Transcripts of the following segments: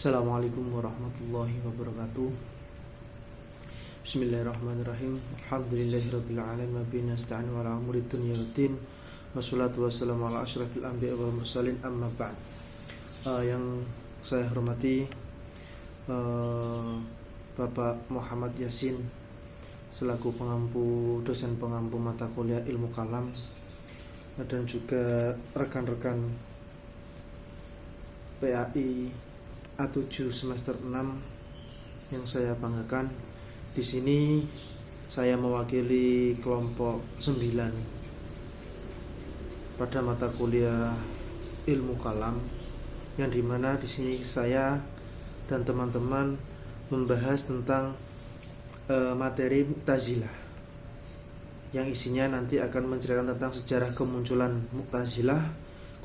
Assalamualaikum warahmatullahi wabarakatuh. Bismillahirrahmanirrahim. Alhamdulillahirabbil alamin wa bihi nasta'in wa ala umuri dunya waddin. Wassalatu wassalamu ala asyrafil anbiya'i wal mursalin amma ba'd. Yang saya hormati Bapak Muhammad Yasin selaku dosen pengampu mata kuliah Ilmu Kalam, dan juga rekan-rekan PAI A7 semester 6 yang saya banggakan. Di sini saya mewakili kelompok 9 pada mata kuliah Ilmu Kalam, yang dimana di sini saya dan teman-teman membahas tentang materi Mu'tazilah, yang isinya nanti akan menceritakan tentang sejarah kemunculan Mu'tazilah,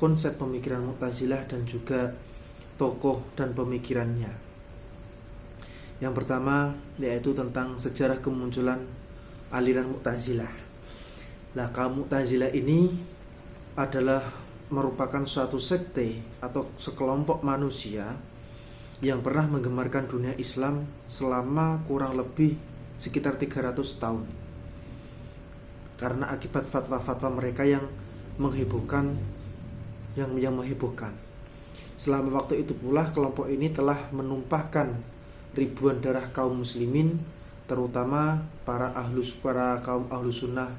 konsep pemikiran Mu'tazilah, dan juga tokoh dan pemikirannya. Yang pertama yaitu tentang sejarah kemunculan aliran Mu'tazilah. Nah, kaum Mu'tazilah ini adalah merupakan suatu sekte atau sekelompok manusia yang pernah menggemarkan dunia Islam selama kurang lebih sekitar 300 tahun. Karena akibat fatwa-fatwa mereka yang menghebohkan, Selama waktu itu pula kelompok ini telah menumpahkan ribuan darah kaum muslimin, terutama para ahlu sunnah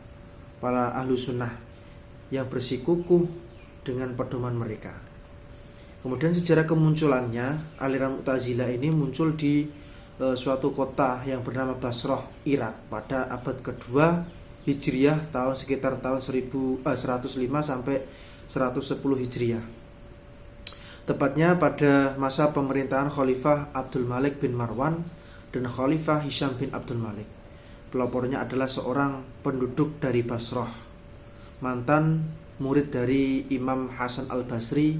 yang bersikukuh dengan pedoman mereka. Kemudian sejarah kemunculannya, aliran Mu'tazilah ini muncul di suatu kota yang bernama Basrah, Irak, pada abad kedua Hijriah, sekitar tahun 105 sampai 110 Hijriah. Tepatnya pada masa pemerintahan Khalifah Abdul Malik bin Marwan dan Khalifah Hisham bin Abdul Malik. Pelopornya adalah seorang penduduk dari Basrah, mantan murid dari Imam Hasan al-Basri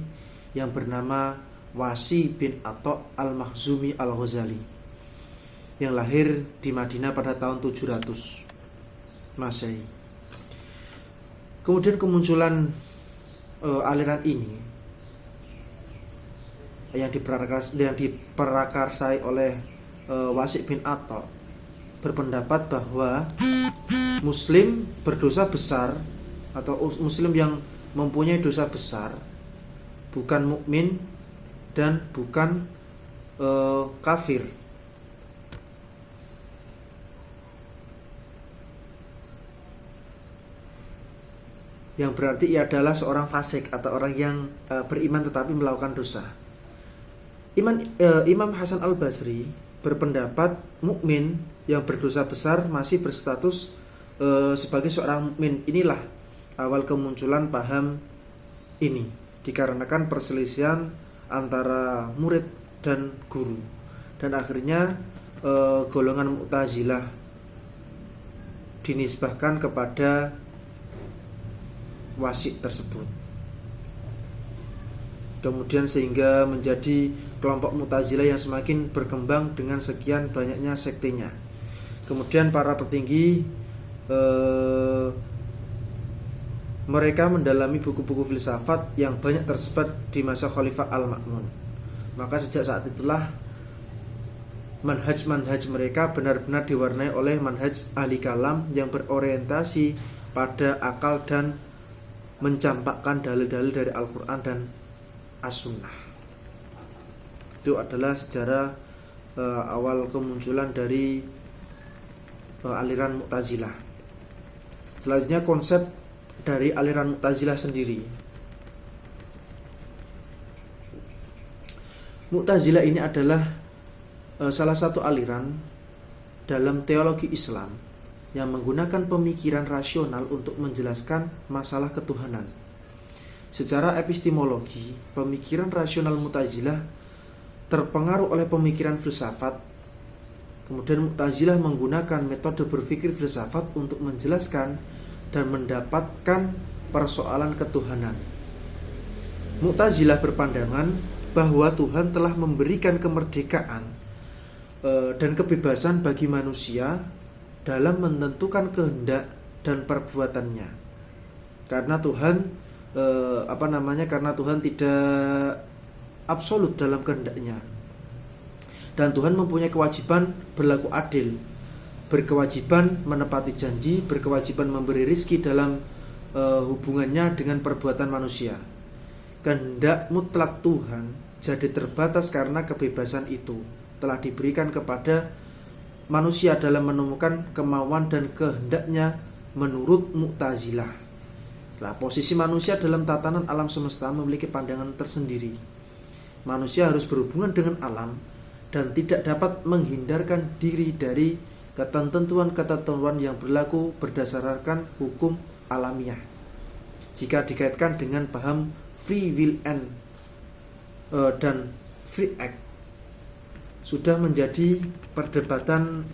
yang bernama Wasi bin Atha al-Makhzumi al-Ghazali, yang lahir di Madinah pada tahun 700 Masehi. Kemudian kemunculan aliran ini yang diperakarsai oleh Wasi bin Atha berpendapat bahwa Muslim berdosa besar atau Muslim yang mempunyai dosa besar bukan mukmin dan bukan kafir. Yang berarti ia adalah seorang fasik atau orang yang beriman tetapi melakukan dosa. Imam Hasan al-Basri berpendapat mukmin yang berdosa besar masih berstatus sebagai seorang mukmin. Inilah awal kemunculan paham ini, dikarenakan perselisihan antara murid dan guru, dan akhirnya golongan Mu'tazilah dinisbahkan kepada Wasi tersebut. Kemudian sehingga menjadi kelompok Mu'tazilah yang semakin berkembang dengan sekian banyaknya sektenya. Kemudian para petinggi mereka mendalami buku-buku filsafat yang banyak tersebar di masa Khalifah Al-Ma'mun. Maka sejak saat itulah manhaj mereka benar-benar diwarnai oleh manhaj ahli kalam yang berorientasi pada akal dan mencampakkan dalil-dalil dari Al-Quran dan As-Sunnah. Itu adalah sejarah awal kemunculan dari aliran Mu'tazilah. Selanjutnya konsep dari aliran Mu'tazilah sendiri. Mu'tazilah ini adalah salah satu aliran dalam teologi Islam yang menggunakan pemikiran rasional untuk menjelaskan masalah ketuhanan. Secara epistemologi, pemikiran rasional Mu'tazilah terpengaruh oleh pemikiran filsafat. Kemudian Mu'tazilah menggunakan metode berpikir filsafat untuk menjelaskan dan mendapatkan persoalan ketuhanan. Mu'tazilah berpandangan bahwa Tuhan telah memberikan kemerdekaan dan kebebasan bagi manusia dalam menentukan kehendak dan perbuatannya. Karena Tuhan karena Tuhan tidak absolut dalam kehendaknya. Dan Tuhan mempunyai kewajiban berlaku adil, berkewajiban menepati janji, berkewajiban memberi rizki dalam hubungannya dengan perbuatan manusia. Kehendak mutlak Tuhan jadi terbatas karena kebebasan itu telah diberikan kepada manusia dalam menemukan kemauan dan kehendaknya menurut Mu'tazilah. Nah, posisi manusia dalam tatanan alam semesta memiliki pandangan tersendiri. Manusia harus berhubungan dengan alam dan tidak dapat menghindarkan diri dari ketentuan-ketentuan yang berlaku berdasarkan hukum alamiah. Jika dikaitkan dengan paham free will dan free act, sudah menjadi perdebatan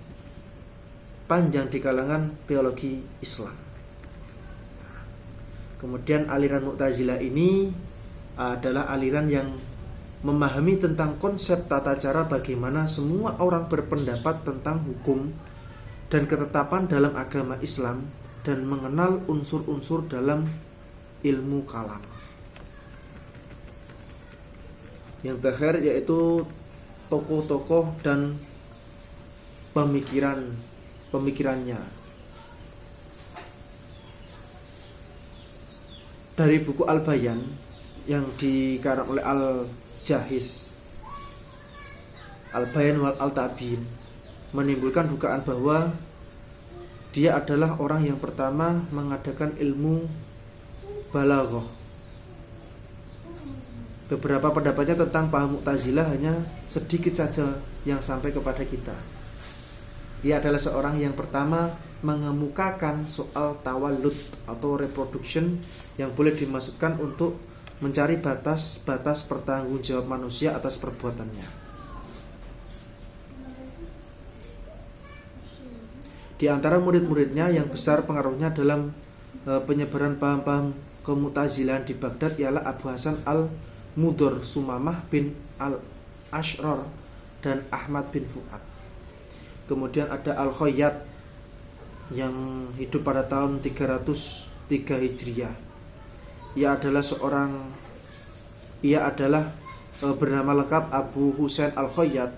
panjang di kalangan teologi Islam. Kemudian aliran Mu'tazilah ini adalah aliran yang memahami tentang konsep tata cara bagaimana semua orang berpendapat tentang hukum dan ketetapan dalam agama Islam dan mengenal unsur-unsur dalam ilmu kalam. Yang terakhir yaitu tokoh-tokoh dan pemikirannya. Dari buku Al-Bayan yang dikarang oleh Al-Jahiz, Al-Bayan wal Al-Ta'bin, menimbulkan dugaan bahwa dia adalah orang yang pertama mengadakan ilmu balaghah. Beberapa pendapatnya tentang paham Mu'tazilah hanya sedikit saja yang sampai kepada kita. Dia adalah seorang yang pertama mengemukakan soal tawallud atau reproduction yang boleh dimaksudkan untuk mencari batas-batas pertanggungjawab manusia atas perbuatannya. Di antara murid-muridnya yang besar pengaruhnya dalam penyebaran paham-paham kemu'tazilahan di Baghdad ialah Abu Hasan al-Mudhar Sumamah bin al-Ashrar dan Ahmad bin Fuad. Kemudian ada Al-Khayyat yang hidup pada tahun 303 Hijriah. Ia adalah bernama lengkap Abu Husain Al-Khayyat,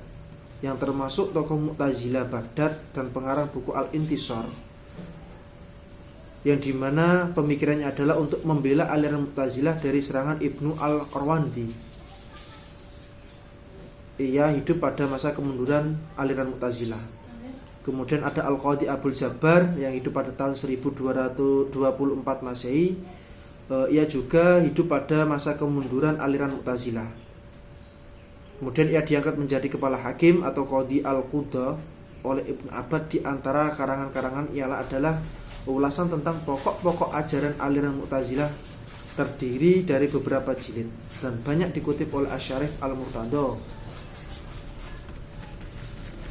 yang termasuk tokoh Mu'tazilah Baghdad dan pengarang buku Al-Intisar, yang dimana pemikirannya adalah untuk membela aliran Mu'tazilah dari serangan Ibnu Al-Qarwandi. Ia hidup pada masa kemunduran aliran Mu'tazilah. Kemudian ada Al-Qadhi Abul Jabbar yang hidup pada tahun 1224 Masehi. Ia juga hidup pada masa kemunduran aliran Mu'tazilah. Kemudian ia diangkat menjadi kepala hakim atau Qadhi Al-Qudha oleh Ibn Abbad. Di antara karangan-karangan ialah adalah ulasan tentang pokok-pokok ajaran aliran Mu'tazilah, terdiri dari beberapa jilid dan banyak dikutip oleh Asy-Syarif Al-Murtadha.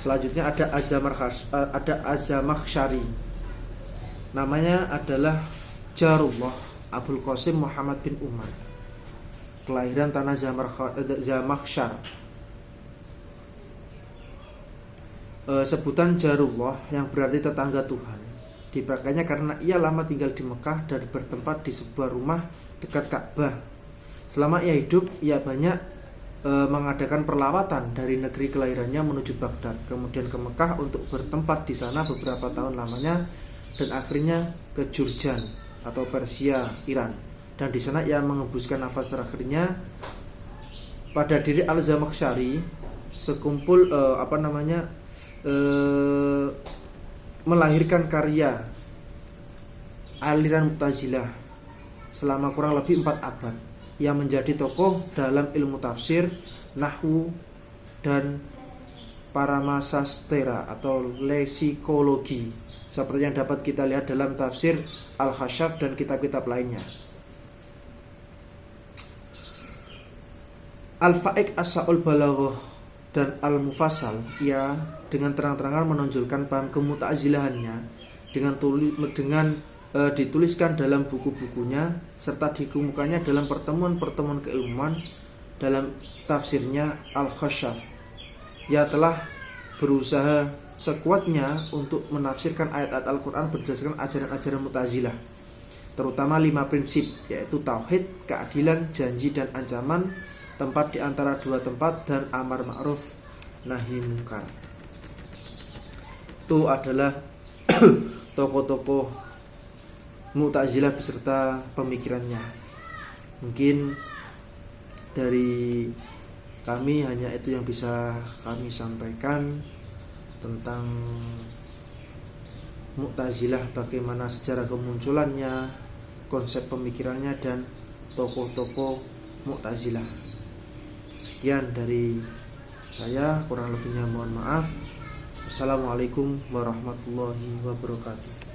Selanjutnya ada Az-Zamakhsyari. Namanya adalah Jarullah Abul Qasim Muhammad bin Umar, kelahiran tanah Zamakhsyar. Sebutan Jarullah yang berarti tetangga Tuhan dipakainya karena ia lama tinggal di Mekah dan bertempat di sebuah rumah dekat Ka'bah. Selama ia hidup, ia banyak mengadakan perlawatan dari negeri kelahirannya menuju Baghdad, kemudian ke Mekah untuk bertempat di sana beberapa tahun lamanya, dan akhirnya ke Jurjan atau Persia, Iran. Dan di sana ia mengembuskan nafas terakhirnya. Pada diri Al-Zamakhsyari sekumpul melahirkan karya aliran Mu'tazilah selama kurang lebih 4 abad. Ia menjadi tokoh dalam ilmu tafsir, nahwu, dan paramasastera atau leksikologi, seperti yang dapat kita lihat dalam tafsir Al-Khasyaf dan kitab-kitab lainnya. Al-Fa'iq As-Sa'ul Balaghah dan Al-Mufassal, ia dengan terang-terangan menonjolkan paham kemu'tazilahannya dengan dituliskan dalam buku-bukunya serta dikemukakannya dalam pertemuan-pertemuan keilmuan. Dalam tafsirnya Al-Khasyaf, ia telah berusaha sekuatnya untuk menafsirkan ayat-ayat Al-Quran berdasarkan ajaran-ajaran Mu'tazilah, terutama 5 prinsip, yaitu tauhid, keadilan, janji dan ancaman, tempat di antara 2 tempat, dan amar ma'ruf nahi mungkar. Itu adalah tokoh-tokoh Mu'tazilah beserta pemikirannya. Mungkin dari kami hanya itu yang bisa kami sampaikan tentang Mu'tazilah, bagaimana sejarah kemunculannya, konsep pemikirannya, dan tokoh-tokoh Mu'tazilah. Sekian dari saya, kurang lebihnya mohon maaf. Assalamualaikum warahmatullahi wabarakatuh.